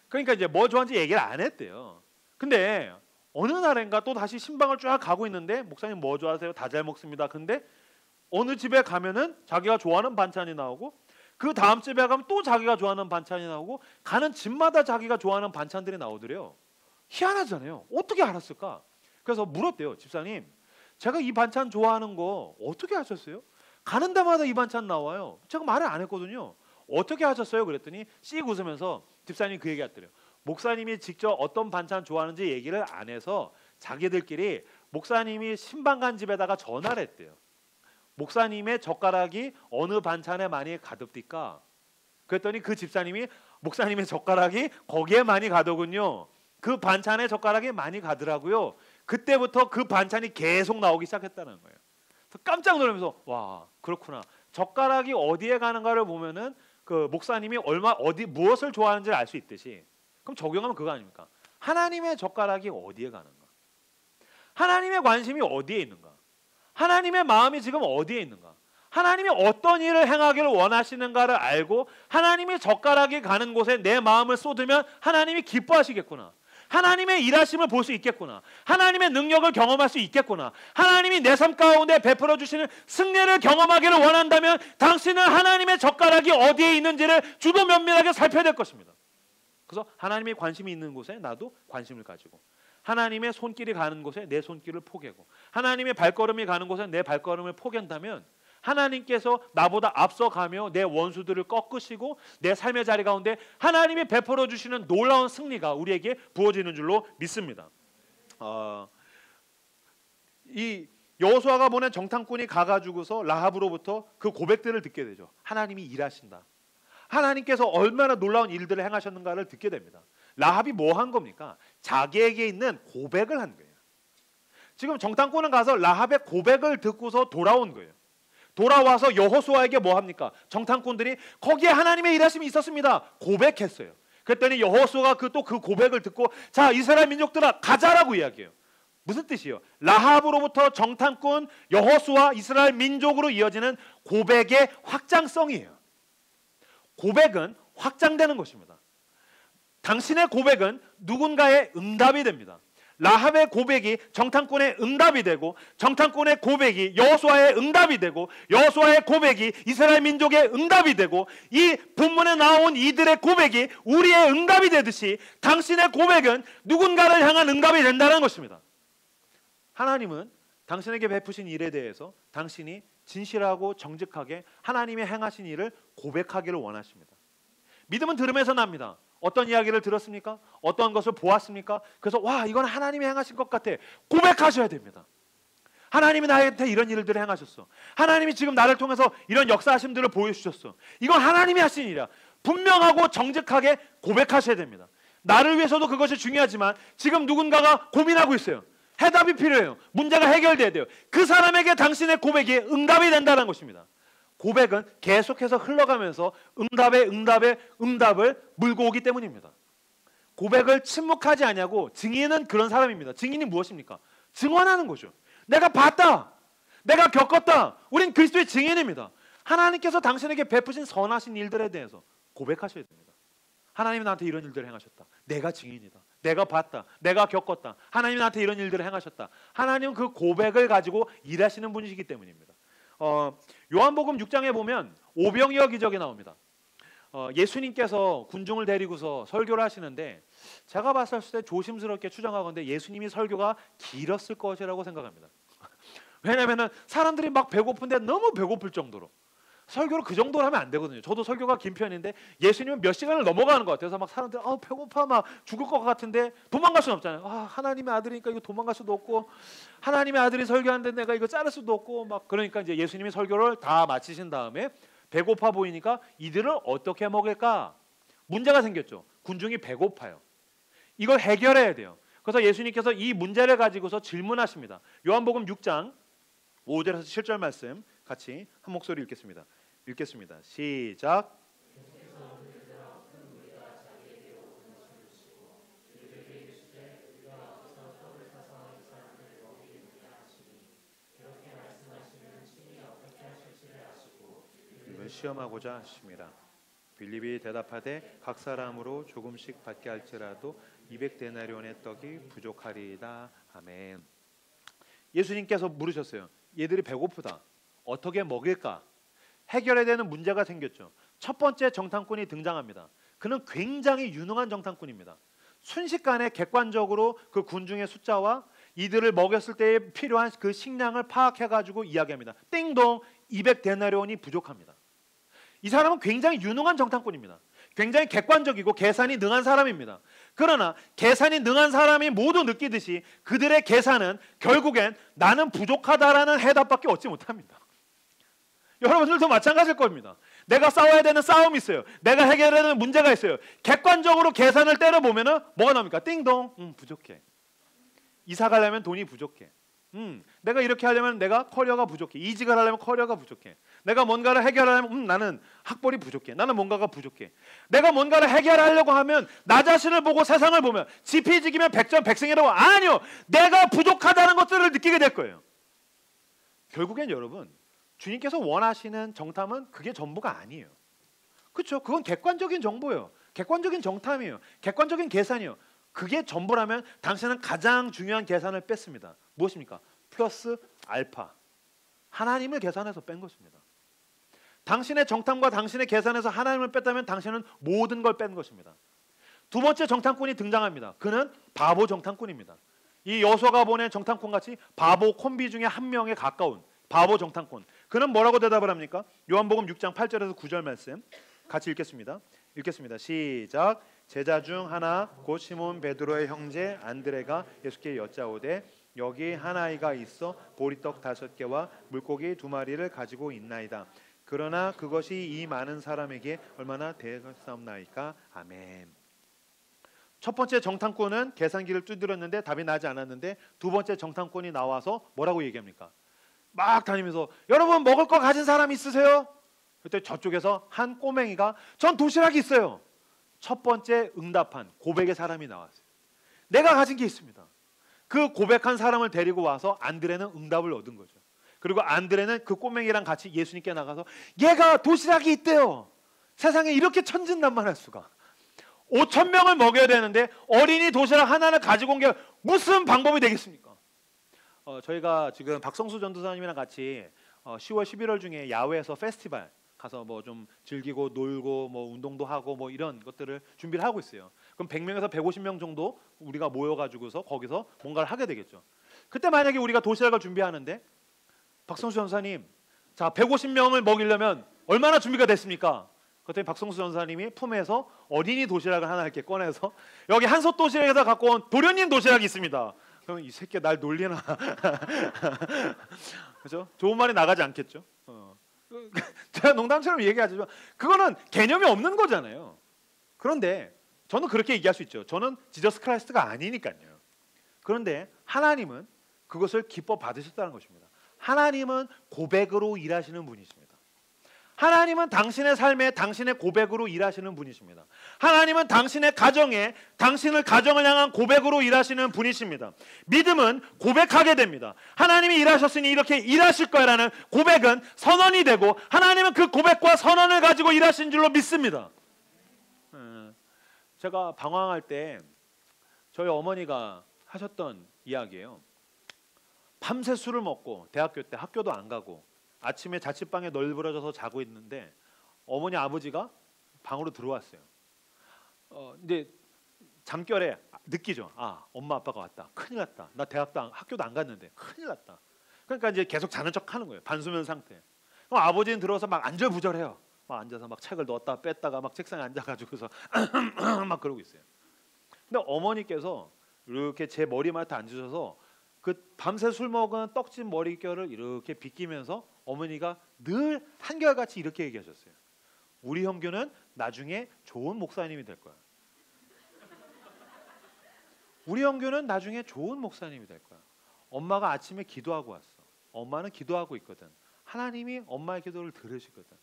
그러니까 이제 뭐 좋아하는지 얘기를 안 했대요. 근데 어느 날인가 또 다시 신방을 쫙 가고 있는데 목사님 뭐 좋아하세요? 다 잘 먹습니다. 근데 어느 집에 가면은 자기가 좋아하는 반찬이 나오고 그 다음 집에 가면 또 자기가 좋아하는 반찬이 나오고 가는 집마다 자기가 좋아하는 반찬들이 나오더래요. 희한하잖아요. 어떻게 알았을까? 그래서 물었대요. 집사님, 제가 이 반찬 좋아하는 거 어떻게 하셨어요? 가는 데마다 이 반찬 나와요. 제가 말을 안 했거든요. 어떻게 하셨어요? 그랬더니 씩 웃으면서 집사님이 그 얘기 하더래요. 목사님이 직접 어떤 반찬 좋아하는지 얘기를 안 해서 자기들끼리 목사님이 신방간 집에다가 전화를 했대요. 목사님의 젓가락이 어느 반찬에 많이 가득합니까? 그랬더니 그 집사님이 목사님의 젓가락이 거기에 많이 가더군요. 그 반찬에 젓가락이 많이 가더라고요. 그때부터 그 반찬이 계속 나오기 시작했다는 거예요. 그래서 깜짝 놀라면서 와, 그렇구나. 젓가락이 어디에 가는가를 보면은 그 목사님이 무엇을 좋아하는지를 알 수 있듯이, 그럼 적용하면 그거 아닙니까? 하나님의 젓가락이 어디에 가는가? 하나님의 관심이 어디에 있는가? 하나님의 마음이 지금 어디에 있는가? 하나님이 어떤 일을 행하기를 원하시는가를 알고 하나님의 젓가락이 가는 곳에 내 마음을 쏟으면 하나님이 기뻐하시겠구나. 하나님의 일하심을 볼 수 있겠구나. 하나님의 능력을 경험할 수 있겠구나. 하나님이 내 삶 가운데 베풀어 주시는 승리를 경험하기를 원한다면 당신은 하나님의 젓가락이 어디에 있는지를 주도 면밀하게 살펴야 될 것입니다. 그래서 하나님의 관심이 있는 곳에 나도 관심을 가지고, 하나님의 손길이 가는 곳에 내 손길을 포개고, 하나님의 발걸음이 가는 곳에 내 발걸음을 포갠다면 하나님께서 나보다 앞서가며 내 원수들을 꺾으시고 내 삶의 자리 가운데 하나님이 베풀어 주시는 놀라운 승리가 우리에게 부어지는 줄로 믿습니다. 이 여호수아가 보낸 정탐꾼이 가가지고서 라합으로부터 그 고백들을 듣게 되죠. 하나님이 일하신다. 하나님께서 얼마나 놀라운 일들을 행하셨는가를 듣게 됩니다. 라합이 뭐 한 겁니까? 자기에게 있는 고백을 한 거예요. 지금 정탐꾼은 가서 라합의 고백을 듣고서 돌아온 거예요. 돌아와서 여호수아에게 뭐 합니까? 정탐꾼들이 거기에 하나님의 일하심이 있었습니다. 고백했어요. 그랬더니 여호수아가 그 고백을 듣고 자, 이스라엘 민족들아 가자라고 이야기해요. 무슨 뜻이에요? 라합으로부터 정탐꾼 여호수아 이스라엘 민족으로 이어지는 고백의 확장성이에요. 고백은 확장되는 것입니다. 당신의 고백은 누군가의 응답이 됩니다. 라합의 고백이 정탐꾼의 응답이 되고, 정탐꾼의 고백이 여호수아의 응답이 되고, 여호수아의 고백이 이스라엘 민족의 응답이 되고, 이 본문에 나온 이들의 고백이 우리의 응답이 되듯이 당신의 고백은 누군가를 향한 응답이 된다는 것입니다. 하나님은 당신에게 베푸신 일에 대해서 당신이 진실하고 정직하게 하나님의 행하신 일을 고백하기를 원하십니다. 믿음은 들음에서 납니다. 어떤 이야기를 들었습니까? 어떤 것을 보았습니까? 그래서 와, 이건 하나님이 행하신 것 같아. 고백하셔야 됩니다. 하나님이 나한테 이런 일들을 행하셨어. 하나님이 지금 나를 통해서 이런 역사하심들을 보여주셨어. 이건 하나님이 하신 일이야. 분명하고 정직하게 고백하셔야 됩니다. 나를 위해서도 그것이 중요하지만 지금 누군가가 고민하고 있어요. 해답이 필요해요. 문제가 해결돼야 돼요. 그 사람에게 당신의 고백이 응답이 된다는 것입니다. 고백은 계속해서 흘러가면서 응답을 물고 오기 때문입니다. 고백을 침묵하지 않냐고 증인은 그런 사람입니다. 증인이 무엇입니까? 증언하는 거죠. 내가 봤다. 내가 겪었다. 우린 그리스도의 증인입니다. 하나님께서 당신에게 베푸신 선하신 일들에 대해서 고백하셔야 됩니다. 하나님이 나한테 이런 일들을 행하셨다. 내가 증인이다. 내가 봤다. 내가 겪었다. 하나님이 나한테 이런 일들을 행하셨다. 하나님은 그 고백을 가지고 일하시는 분이시기 때문입니다. 요한복음 6장에 보면 오병이어 기적이 나옵니다. 예수님께서 군중을 데리고서 설교를 하시는데 제가 봤을 때 조심스럽게 추정하건대 예수님이 설교가 길었을 것이라고 생각합니다. 왜냐하면 사람들이 막 배고픈데 너무 배고플 정도로 설교를 그 정도로 하면 안 되거든요. 저도 설교가 긴 편인데 예수님은 몇 시간을 넘어가는 것 같아서 막 사람들이 배고파 막 죽을 것 같은데 도망갈 수는 없잖아요. 하나님의 아들이니까 이거 도망갈 수도 없고 하나님의 아들이 설교하는데 내가 이거 자를 수도 없고 막 그러니까 이제 예수님이 설교를 다 마치신 다음에 배고파 보이니까 이들을 어떻게 먹을까? 문제가 생겼죠. 군중이 배고파요. 이걸 해결해야 돼요. 그래서 예수님께서 이 문제를 가지고서 질문하십니다. 요한복음 6장 5절에서 7절 말씀 같이 한 목소리 읽겠습니다. 시작. 이를 시험하고자 하심이라. 빌립이 대답하되 각 사람으로 조금씩 받게 할지라도 200데나리온의 떡이 부족하리이다. 아멘. 예수님께서 물으셨어요. 얘들이 배고프다. 어떻게 먹일까? 해결해야 되는 문제가 생겼죠. 첫 번째 정탐꾼이 등장합니다. 그는 굉장히 유능한 정탐꾼입니다. 순식간에 객관적으로 그 군중의 숫자와 이들을 먹였을 때에 필요한 그 식량을 파악해가지고 이야기합니다. 띵동 200데나리온이 부족합니다. 이 사람은 굉장히 유능한 정탐꾼입니다. 굉장히 객관적이고 계산이 능한 사람입니다. 그러나 계산이 능한 사람이 모두 느끼듯이 그들의 계산은 결국엔 나는 부족하다라는 해답밖에 얻지 못합니다. 여러분들도 마찬가지일 겁니다. 내가 싸워야 되는 싸움이 있어요. 내가 해결해야 되는 문제가 있어요. 객관적으로 계산을 때려보면 뭐가 나옵니까? 띵동. 부족해. 이사 가려면 돈이 부족해. 내가 이렇게 하려면 내가 커리어가 부족해. 이직을 하려면 커리어가 부족해. 내가 뭔가를 해결하려면 나는 학벌이 부족해. 나는 뭔가가 부족해. 내가 뭔가를 해결하려고 하면 나 자신을 보고 세상을 보면 지피지기면 백전백승이라고 아니요. 내가 부족하다는 것들을 느끼게 될 거예요. 결국엔 여러분 주님께서 원하시는 정탐은 그게 전부가 아니에요. 그렇죠? 그건 객관적인 정보예요. 객관적인 정탐이에요. 객관적인 계산이에요. 그게 전부라면 당신은 가장 중요한 계산을 뺐습니다. 무엇입니까? 플러스 알파. 하나님을 계산해서 뺀 것입니다. 당신의 정탐과 당신의 계산에서 하나님을 뺐다면 당신은 모든 걸 뺀 것입니다. 두 번째 정탐꾼이 등장합니다. 그는 바보 정탐꾼입니다. 이 여호수아가 보낸 정탐꾼 같이 바보 콤비 중에 한 명에 가까운 바보 정탐꾼. 그는 뭐라고 대답을 합니까? 요한복음 6장 8절에서 9절 말씀 같이 읽겠습니다. 시작. 제자 중 하나 곧 시몬 베드로의 형제 안드레가 예수께 여짜오되 여기 한 아이가 있어 보리떡 5개와 물고기 2마리를 가지고 있나이다. 그러나 그것이 이 많은 사람에게 얼마나 되겠사옵나이까. 아멘. 첫 번째 정탐꾼은 계산기를 두드렸는데 답이 나지 않았는데 두 번째 정탐꾼이 나와서 뭐라고 얘기합니까? 막 다니면서 여러분 먹을 거 가진 사람 있으세요? 그때 저쪽에서 한 꼬맹이가 전 도시락이 있어요. 첫 번째 응답한 고백의 사람이 나왔어요. 내가 가진 게 있습니다. 그 고백한 사람을 데리고 와서 안드레는 응답을 얻은 거죠. 그리고 안드레는 그 꼬맹이랑 같이 예수님께 나가서 얘가 도시락이 있대요. 세상에 이렇게 천진난만할 수가. 5,000명을 먹여야 되는데 어린이 도시락 하나를 가지고 온 게 무슨 방법이 되겠습니까? 저희가 지금 박성수 전도사님이랑 같이 10월 11월 중에 야외에서 페스티벌 가서 뭐 좀 즐기고 놀고 뭐 운동도 하고 뭐 이런 것들을 준비를 하고 있어요. 그럼 100명에서 150명 정도 우리가 모여가지고서 거기서 뭔가를 하게 되겠죠. 그때 만약에 우리가 도시락을 준비하는데 박성수 전사님, 자 150명을 먹이려면 얼마나 준비가 됐습니까? 그랬더니 박성수 전사님이 품에서 어린이 도시락을 하나 이렇게 꺼내서 여기 한솥 도시락에서 갖고 온 도련님 도시락이 있습니다. 그러면 이 새끼 날 놀리나? 그렇죠? 좋은 말이 나가지 않겠죠. 제가 농담처럼 얘기하지만 그거는 개념이 없는 거잖아요. 그런데 저는 그렇게 얘기할 수 있죠. 저는 지저스 크라이스트가 아니니까요. 그런데 하나님은 그것을 기뻐 받으셨다는 것입니다. 하나님은 고백으로 일하시는 분이십니다. 하나님은 당신의 삶에 당신의 고백으로 일하시는 분이십니다. 하나님은 당신의 가정에 당신을 가정을 향한 고백으로 일하시는 분이십니다. 믿음은 고백하게 됩니다. 하나님이 일하셨으니 이렇게 일하실 거라는 고백은 선언이 되고 하나님은 그 고백과 선언을 가지고 일하신 줄로 믿습니다. 제가 방황할 때 저희 어머니가 하셨던 이야기예요. 밤새 술을 먹고 대학교 때 학교도 안 가고 아침에 자취방에 널브러져서 자고 있는데 어머니 아버지가 방으로 들어왔어요. 이제 잠결에 느끼죠. 아, 엄마 아빠가 왔다. 큰일 났다. 나 학교도 안 갔는데 큰일 났다. 그러니까 이제 계속 자는 척하는 거예요. 반수면 상태. 그럼 아버지는 들어와서 막 안절부절해요. 막 앉아서 막 책을 넣었다 뺐다가 막 책상에 앉아가지고서 막 그러고 있어요. 근데 어머니께서 이렇게 제 머리맡에 앉으셔서 그 밤새 술 먹은 떡진 머릿결을 이렇게 빗기면서 어머니가 늘 한결같이 이렇게 얘기하셨어요. 우리 형규는 나중에 좋은 목사님이 될 거야. 우리 형규는 나중에 좋은 목사님이 될 거야. 엄마가 아침에 기도하고 왔어. 엄마는 기도하고 있거든. 하나님이 엄마의 기도를 들으시거든.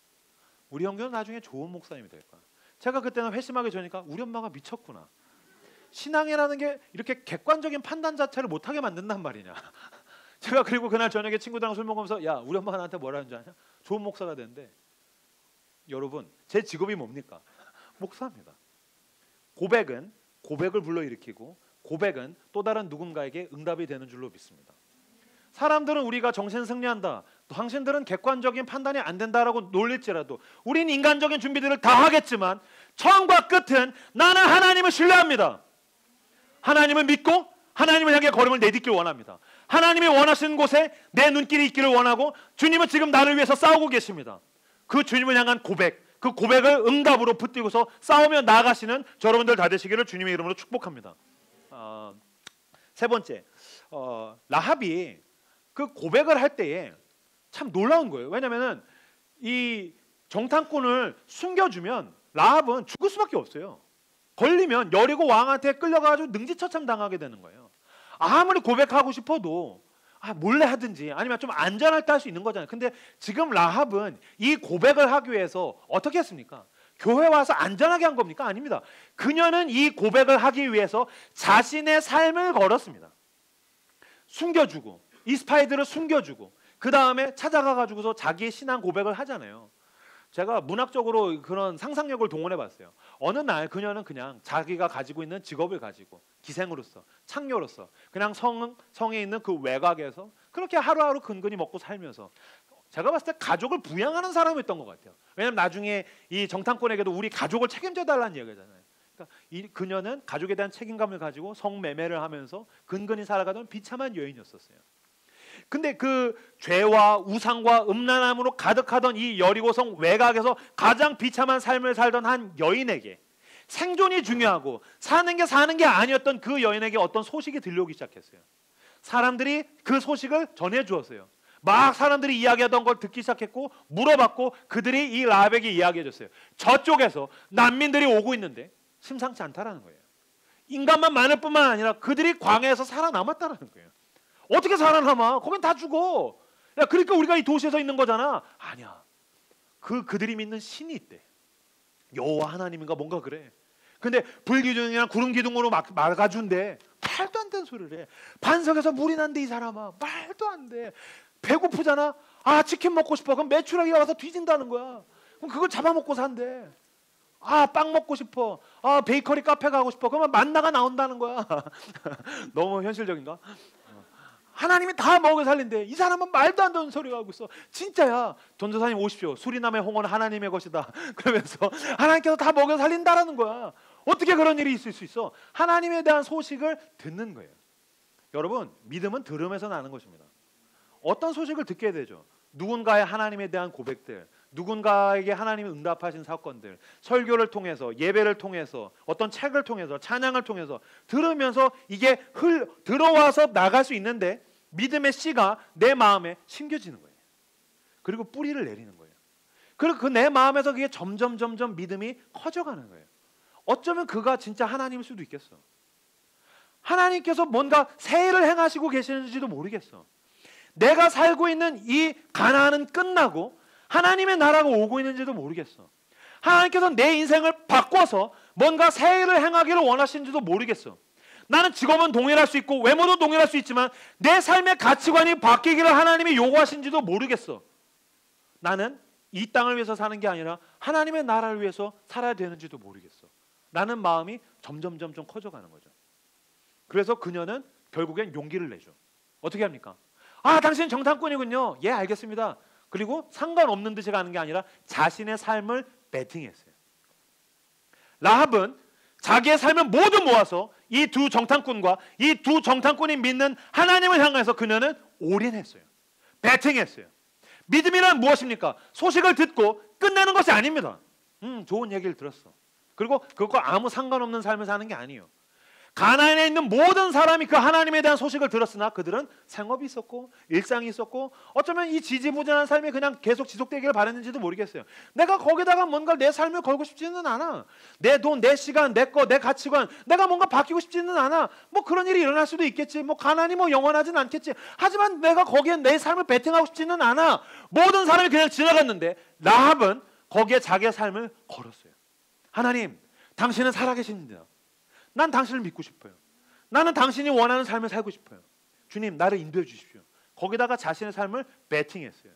우리 형규는 나중에 좋은 목사님이 될 거야. 제가 그때는 회심하기 전이니까 우리 엄마가 미쳤구나. 신앙이라는 게 이렇게 객관적인 판단 자체를 못하게 만든단 말이냐. 제가 그리고 그날 저녁에 친구들이랑 술 먹으면서 야 우리 엄마가 나한테 뭐라는 줄 아냐? 좋은 목사가 된대. 여러분 제 직업이 뭡니까? 목사입니다. 고백은 고백을 불러일으키고 고백은 또 다른 누군가에게 응답이 되는 줄로 믿습니다. 사람들은 우리가 정신 승리한다, 당신들은 객관적인 판단이 안 된다라고 놀릴지라도 우린 인간적인 준비들을 다 하겠지만 처음과 끝은 나는 하나님을 신뢰합니다. 하나님을 믿고 하나님을 향해 걸음을 내딛길 원합니다. 하나님이 원하시는 곳에 내 눈길이 있기를 원하고 주님은 지금 나를 위해서 싸우고 계십니다. 그 주님을 향한 고백, 그 고백을 응답으로 붙들고서 싸우며 나아가시는 여러분들 다 되시기를 주님의 이름으로 축복합니다. 세 번째, 라합이 그 고백을 할 때에 참 놀라운 거예요. 왜냐하면 이 정탐꾼을 숨겨주면 라합은 죽을 수밖에 없어요. 걸리면 여리고 왕한테 끌려가지고 능지처참 당하게 되는 거예요. 아무리 고백하고 싶어도 몰래 하든지 아니면 좀 안전할 때 할 수 있는 거잖아요. 근데 지금 라합은 이 고백을 하기 위해서 어떻게 했습니까? 교회 와서 안전하게 한 겁니까? 아닙니다. 그녀는 이 고백을 하기 위해서 자신의 삶을 걸었습니다. 숨겨주고 이 스파이들을 숨겨주고 그 다음에 찾아가가지고서 자기의 신앙 고백을 하잖아요. 제가 문학적으로 그런 상상력을 동원해 봤어요. 어느 날 그녀는 그냥 자기가 가지고 있는 직업을 가지고 기생으로서 창녀로서 그냥 성에 있는 그 외곽에서 그렇게 하루하루 근근히 먹고 살면서 제가 봤을 때 가족을 부양하는 사람이었던 것 같아요. 왜냐하면 나중에 이 정탐꾼에게도 우리 가족을 책임져 달라는 얘기잖아요. 그러니까 그녀는 가족에 대한 책임감을 가지고 성매매를 하면서 근근히 살아가던 비참한 여인이었었어요. 근데 그 죄와 우상과 음란함으로 가득하던 이 여리고성 외곽에서 가장 비참한 삶을 살던 한 여인에게 생존이 중요하고 사는 게 아니었던 그 여인에게 어떤 소식이 들려오기 시작했어요. 사람들이 그 소식을 전해주었어요. 막 사람들이 이야기하던 걸 듣기 시작했고 물어봤고 그들이 이 라합에게 이야기해줬어요. 저쪽에서 난민들이 오고 있는데 심상치 않다라는 거예요. 인간만 많을 뿐만 아니라 그들이 광야에서 살아남았다라는 거예요. 어떻게 살아남아? 거긴 다 죽어. 야, 그러니까 우리가 이 도시에서 있는 거잖아. 아니야. 그들이 믿는 신이 있대. 여호와 하나님인가 뭔가 그래. 근데 불기둥이랑 구름기둥으로 막아준대. 말도 안 되는 소리를 해. 반석에서 물이 난대 이 사람아. 말도 안 돼. 배고프잖아. 치킨 먹고 싶어. 그럼 메추라기가 와서 뒤진다는 거야. 그럼 그걸 잡아먹고 산대. 빵 먹고 싶어. 베이커리 카페 가고 싶어. 그러면 만나가 나온다는 거야. 너무 현실적인가? 하나님이 다 먹여 살린대. 이 사람은 말도 안 되는 소리가 하고 있어. 진짜야. 전도사님 오십시오. 수리남의 홍어는 하나님의 것이다. 그러면서 하나님께서 다 먹여 살린다라는 거야. 어떻게 그런 일이 있을 수 있어? 하나님에 대한 소식을 듣는 거예요. 여러분, 믿음은 들음에서 나는 것입니다. 어떤 소식을 듣게 되죠? 누군가의 하나님에 대한 고백들, 누군가에게 하나님이 응답하신 사건들, 설교를 통해서, 예배를 통해서, 어떤 책을 통해서, 찬양을 통해서 들으면서 이게 들어와서 나갈 수 있는데 믿음의 씨가 내 마음에 심겨지는 거예요. 그리고 뿌리를 내리는 거예요. 그리고 그 내 마음에서 그게 점점 믿음이 커져가는 거예요. 어쩌면 그가 진짜 하나님일 수도 있겠어. 하나님께서 뭔가 새 일을 행하시고 계시는지도 모르겠어. 내가 살고 있는 이 가나안은 끝나고 하나님의 나라가 오고 있는지도 모르겠어. 하나님께서 내 인생을 바꿔서 뭔가 새 일을 행하기를 원하시는지도 모르겠어. 나는 직업은 동일할 수 있고 외모도 동일할 수 있지만 내 삶의 가치관이 바뀌기를 하나님이 요구하시는지도 모르겠어. 나는 이 땅을 위해서 사는 게 아니라 하나님의 나라를 위해서 살아야 되는지도 모르겠어. 라는 마음이 점점 커져가는 거죠. 그래서 그녀는 결국엔 용기를 내죠. 어떻게 합니까? 당신 정탐꾼이군요. 예, 알겠습니다. 그리고 상관없는 듯이 가는 게 아니라 자신의 삶을 베팅했어요. 라합은 자기의 삶을 모두 모아서 이 두 정탐꾼과 이 두 정탐꾼이 믿는 하나님을 향해서 그녀는 올인했어요. 베팅했어요. 믿음이란 무엇입니까? 소식을 듣고 끝내는 것이 아닙니다. 좋은 얘기를 들었어. 그리고 그것과 아무 상관없는 삶을 사는 게 아니에요. 가나안에 있는 모든 사람이 그 하나님에 대한 소식을 들었으나 그들은 생업이 있었고 일상이 있었고 어쩌면 이 지지부진한 삶이 그냥 계속 지속되기를 바랐는지도 모르겠어요. 내가 거기다가 뭔가 내 삶을 걸고 싶지는 않아. 내 돈, 내 시간, 내 거, 내 가치관 내가 뭔가 바뀌고 싶지는 않아. 뭐 그런 일이 일어날 수도 있겠지. 뭐 가난이 뭐 영원하진 않겠지. 하지만 내가 거기에 내 삶을 베팅하고 싶지는 않아. 모든 사람이 그냥 지나갔는데 라합은 거기에 자기의 삶을 걸었어요. 하나님, 당신은 살아계십니다. 난 당신을 믿고 싶어요. 나는 당신이 원하는 삶을 살고 싶어요. 주님, 나를 인도해 주십시오. 거기다가 자신의 삶을 베팅했어요.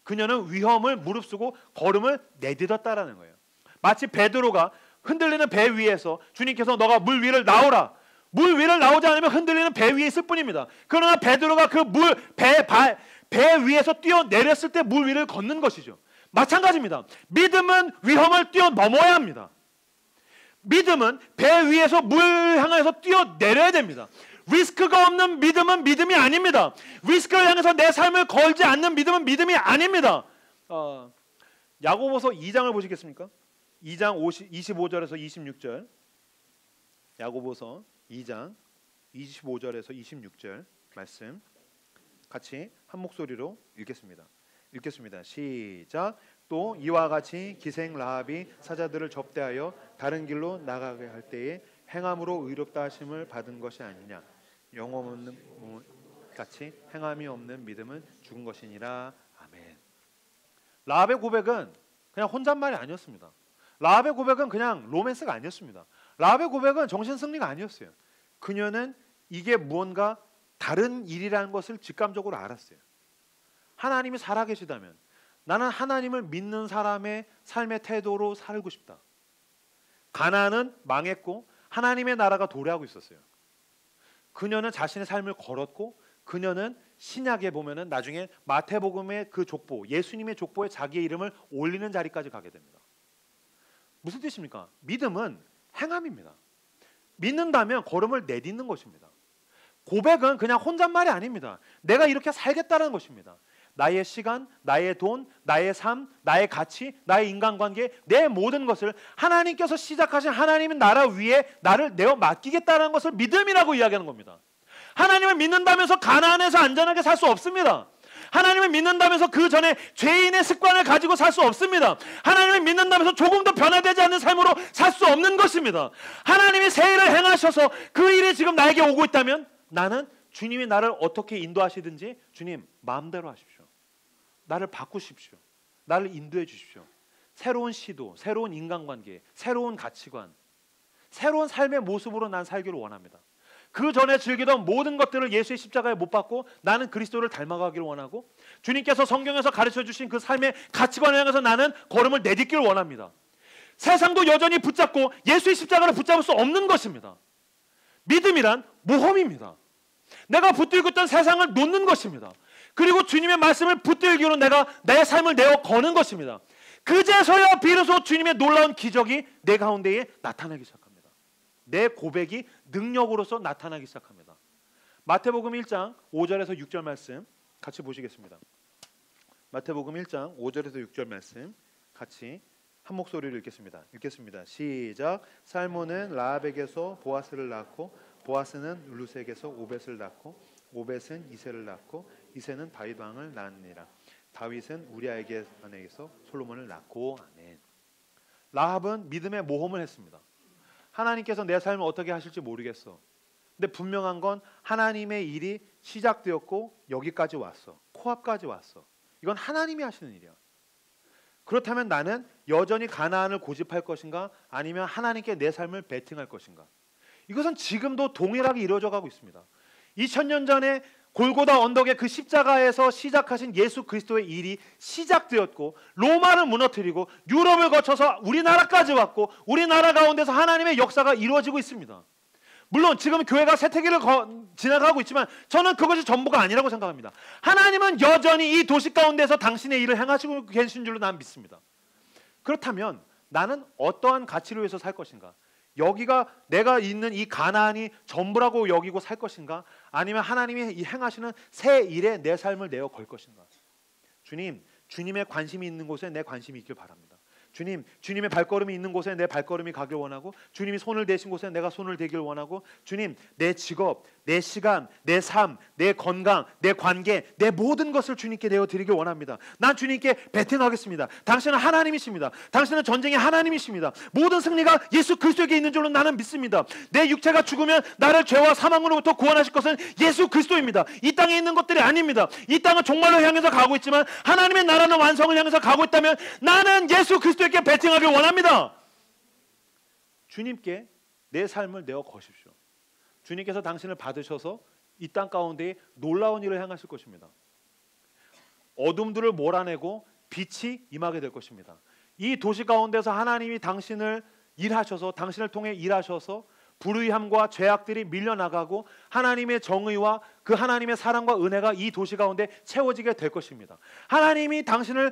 그녀는 위험을 무릅쓰고 걸음을 내딛었다라는 거예요. 마치 베드로가 흔들리는 배 위에서 주님께서 너가 물 위를 나오라. 물 위를 나오지 않으면 흔들리는 배 위에 있을 뿐입니다. 그러나 베드로가 그 배 위에서 뛰어내렸을 때 물 위를 걷는 것이죠. 마찬가지입니다. 믿음은 위험을 뛰어넘어야 합니다. 믿음은 배 위에서 물 향해서 뛰어내려야 됩니다. 리스크가 없는 믿음은 믿음이 아닙니다. 리스크를 향해서 내 삶을 걸지 않는 믿음은 믿음이 아닙니다. 야고보서 2장을 보시겠습니까? 2장 25절에서 26절. 야고보서 2장 25절에서 26절 말씀 같이 한 목소리로 읽겠습니다. 읽겠습니다. 시작. 또 이와 같이 기생 라합이 사자들을 접대하여 다른 길로 나가게 할 때에 행함으로 의롭다 하심을 받은 것이 아니냐. 영혼 없는 같이 행함이 없는 믿음은 죽은 것이니라. 아멘. 라합의 고백은 그냥 혼잣말이 아니었습니다. 라합의 고백은 그냥 로맨스가 아니었습니다. 라합의 고백은 정신승리가 아니었어요. 그녀는 이게 무언가 다른 일이라는 것을 직감적으로 알았어요. 하나님이 살아계시다면 나는 하나님을 믿는 사람의 삶의 태도로 살고 싶다. 가나안은 망했고 하나님의 나라가 도래하고 있었어요. 그녀는 자신의 삶을 걸었고 그녀는 신약에 보면은 나중에 마태복음의 그 족보, 예수님의 족보에 자기의 이름을 올리는 자리까지 가게 됩니다. 무슨 뜻입니까? 믿음은 행함입니다. 믿는다면 걸음을 내딛는 것입니다. 고백은 그냥 혼잣말이 아닙니다. 내가 이렇게 살겠다는 것입니다. 나의 시간, 나의 돈, 나의 삶, 나의 가치, 나의 인간관계, 내 모든 것을 하나님께서 시작하신 하나님의 나라 위에 나를 내어 맡기겠다는 것을 믿음이라고 이야기하는 겁니다. 하나님을 믿는다면서 가나안에서 안전하게 살 수 없습니다. 하나님을 믿는다면서 그 전에 죄인의 습관을 가지고 살 수 없습니다. 하나님을 믿는다면서 조금 더 변화되지 않는 삶으로 살 수 없는 것입니다. 하나님이 새 일을 행하셔서 그 일이 지금 나에게 오고 있다면 나는 주님이 나를 어떻게 인도하시든지 주님 마음대로 하십시오. 나를 바꾸십시오. 나를 인도해 주십시오. 새로운 시도, 새로운 인간관계, 새로운 가치관, 새로운 삶의 모습으로 난 살기를 원합니다. 그 전에 즐기던 모든 것들을 예수의 십자가에 못 박고 나는 그리스도를 닮아가기를 원하고 주님께서 성경에서 가르쳐 주신 그 삶의 가치관을 향해서 나는 걸음을 내딛기를 원합니다. 세상도 여전히 붙잡고 예수의 십자가를 붙잡을 수 없는 것입니다. 믿음이란 모험입니다. 내가 붙들고 있던 세상을 놓는 것입니다. 그리고 주님의 말씀을 붙들기로 내가 내 삶을 내어 거는 것입니다. 그제서야 비로소 주님의 놀라운 기적이 내 가운데에 나타나기 시작합니다. 내 고백이 능력으로서 나타나기 시작합니다. 마태복음 1장 5절에서 6절 말씀 같이 보시겠습니다. 마태복음 1장 5절에서 6절 말씀 같이 한 목소리로 읽겠습니다. 읽겠습니다. 시작. 살몬은 라합에게서 보아스를 낳고 보아스는 룻에게서 오벳을 낳고 오벳은 이새를 낳고 이새는 다윗 왕을 낳았느니라. 다윗은 우리아에게서 솔로몬을 낳고. 아멘. 라합은 믿음의 모험을 했습니다. 하나님께서 내 삶을 어떻게 하실지 모르겠어. 근데 분명한 건 하나님의 일이 시작되었고 여기까지 왔어. 코앞까지 왔어. 이건 하나님이 하시는 일이야. 그렇다면 나는 여전히 가나안을 고집할 것인가 아니면 하나님께 내 삶을 베팅할 것인가. 이것은 지금도 동일하게 이루어져 가고 있습니다. 2000년 전에 골고다 언덕의 그 십자가에서 시작하신 예수 그리스도의 일이 시작되었고 로마를 무너뜨리고 유럽을 거쳐서 우리나라까지 왔고 우리나라 가운데서 하나님의 역사가 이루어지고 있습니다. 물론 지금 교회가 세태기를 지나가고 있지만 저는 그것이 전부가 아니라고 생각합니다. 하나님은 여전히 이 도시 가운데서 당신의 일을 행하시고 계신 줄로 난 믿습니다. 그렇다면 나는 어떠한 가치를 위해서 살 것인가? 여기가 내가 있는 이 가나안이 전부라고 여기고 살 것인가? 아니면 하나님이 행하시는 새 일에 내 삶을 내어 걸 것인가? 주님, 주님의 관심이 있는 곳에 내 관심이 있길 바랍니다. 주님, 주님의 발걸음이 있는 곳에 내 발걸음이 가길 원하고 주님이 손을 대신 곳에 내가 손을 대길 원하고 주님, 내 직업, 내 시간, 내 삶, 내 건강, 내 관계, 내 모든 것을 주님께 내어드리길 원합니다. 난 주님께 베팅하겠습니다. 당신은 하나님이십니다. 당신은 전쟁의 하나님이십니다. 모든 승리가 예수 그리스도에게 있는 줄로 나는 믿습니다. 내 육체가 죽으면 나를 죄와 사망으로부터 구원하실 것은 예수 그리스도입니다. 이 땅에 있는 것들이 아닙니다. 이 땅은 종말로 향해서 가고 있지만 하나님의 나라는 완성을 향해서 가고 있다면 나는 예수 그리스도에게 베팅하길 원합니다. 주님께 내 삶을 내어 거십시오. 주님께서 당신을 받으셔서 이 땅 가운데 놀라운 일을 행하실 것입니다. 어둠들을 몰아내고 빛이 임하게 될 것입니다. 이 도시 가운데서 하나님이 당신을 일하셔서 당신을 통해 일하셔서 불의함과 죄악들이 밀려나가고 하나님의 정의와 그 하나님의 사랑과 은혜가 이 도시 가운데 채워지게 될 것입니다. 하나님이 당신을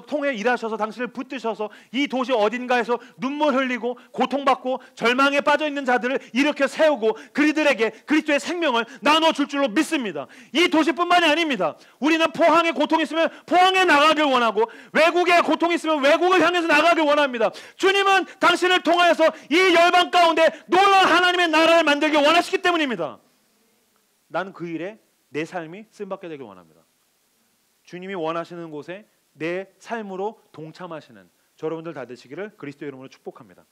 통해 일하셔서 당신을 붙드셔서 이 도시 어딘가에서 눈물 흘리고 고통받고 절망에 빠져 있는 자들을 일으켜 세우고 그리들에게 그리스도의 생명을 나눠줄 줄로 믿습니다. 이 도시뿐만이 아닙니다. 우리는 포항에 고통이 있으면 포항에 나가길 원하고 외국에 고통이 있으면 외국을 향해서 나가길 원합니다. 주님은 당신을 통하여서 이 열방 가운데 놀라운 하나님의 나라를 만들기 원하시기 때문입니다. 나는 그 일에 내 삶이 쓰임받게 되길 원합니다. 주님이 원하시는 곳에 내 삶으로 동참하시는 여러분들 다 되시기를 그리스도의 이름으로 축복합니다.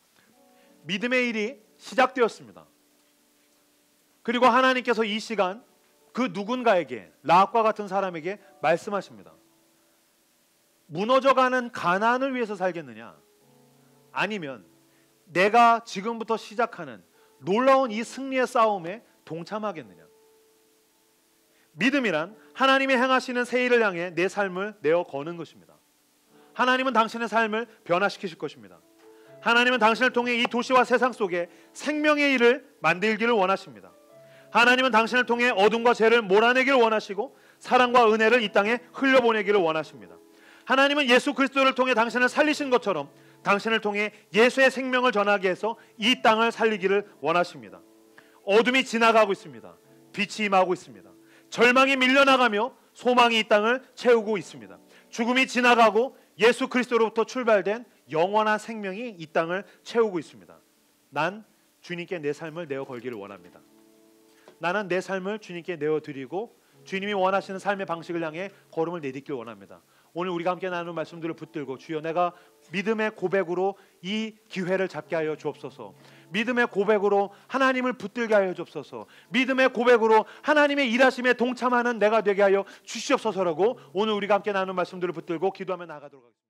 믿음의 일이 시작되었습니다. 그리고 하나님께서 이 시간 그 누군가에게 라합과 같은 사람에게 말씀하십니다. 무너져가는 가나안을 위해서 살겠느냐? 아니면 내가 지금부터 시작하는 놀라운 이 승리의 싸움에 동참하겠느냐? 믿음이란 하나님이 행하시는 새 일을 향해 내 삶을 내어 거는 것입니다. 하나님은 당신의 삶을 변화시키실 것입니다. 하나님은 당신을 통해 이 도시와 세상 속에 생명의 일을 만들기를 원하십니다. 하나님은 당신을 통해 어둠과 죄를 몰아내기를 원하시고 사랑과 은혜를 이 땅에 흘려보내기를 원하십니다. 하나님은 예수 그리스도를 통해 당신을 살리신 것처럼 당신을 통해 예수의 생명을 전하게 해서 이 땅을 살리기를 원하십니다. 어둠이 지나가고 있습니다. 빛이 임하고 있습니다. 절망이 밀려나가며 소망이 이 땅을 채우고 있습니다. 죽음이 지나가고 예수 그리스도로부터 출발된 영원한 생명이 이 땅을 채우고 있습니다. 난 주님께 내 삶을 내어 걸기를 원합니다. 나는 내 삶을 주님께 내어드리고 주님이 원하시는 삶의 방식을 향해 걸음을 내딛길 원합니다. 오늘 우리가 함께 나누는 말씀들을 붙들고 주여 내가 믿음의 고백으로 이 기회를 잡게 하여 주옵소서. 믿음의 고백으로 하나님을 붙들게 하여 주옵소서. 믿음의 고백으로 하나님의 일하심에 동참하는 내가 되게 하여 주시옵소서라고 오늘 우리가 함께 나누는 말씀들을 붙들고 기도하며 나아가도록 하겠습니다.